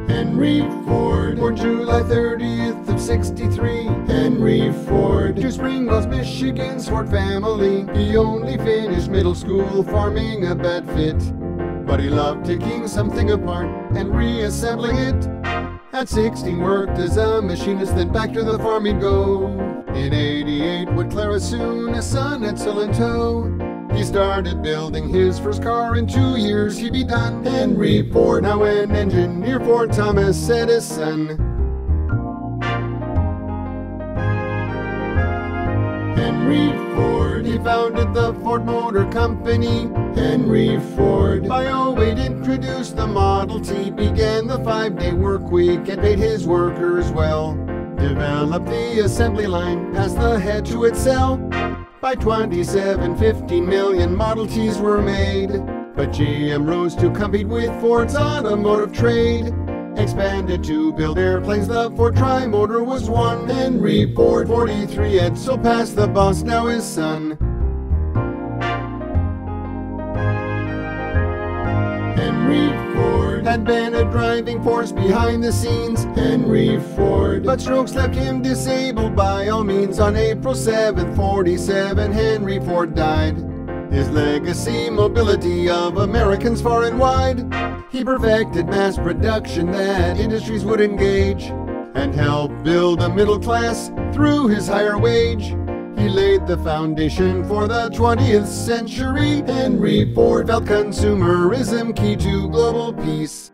Henry Ford, born July 30th of '63. Henry Ford, to Springwells, Michigan's Ford family. He only finished middle school farming a bad fit, but he loved taking something apart and reassembling it. At 16 worked as a machinist, then back to the farm he'd go. In '88 would Clara soon, a son at still in tow. He started building his first car, in 2 years he'd be done. Henry Ford, now an engineer for Thomas Edison. Henry Ford, he founded the Ford Motor Company. Henry Ford, by '08 introduced the Model T, began the 5-day work week and paid his workers well. Developed the assembly line, passed the head to its cell. By '27, 15 million Model Ts were made, but GM rose to compete with Ford's automotive trade. Expanded to build airplanes, the Ford Tri-Motor was one. Henry Ford, 43, had so passed the boss, now his son. Henry Ford had been a driving force behind the scenes. Henry Ford, but strokes left him disabled by all means. On April 7th, '47, Henry Ford died. His legacy, mobility of Americans far and wide. He perfected mass production that industries would engage, and helped build a middle class through his higher wage. He laid the foundation for the 20th century. Henry Ford felt consumerism key to global peace.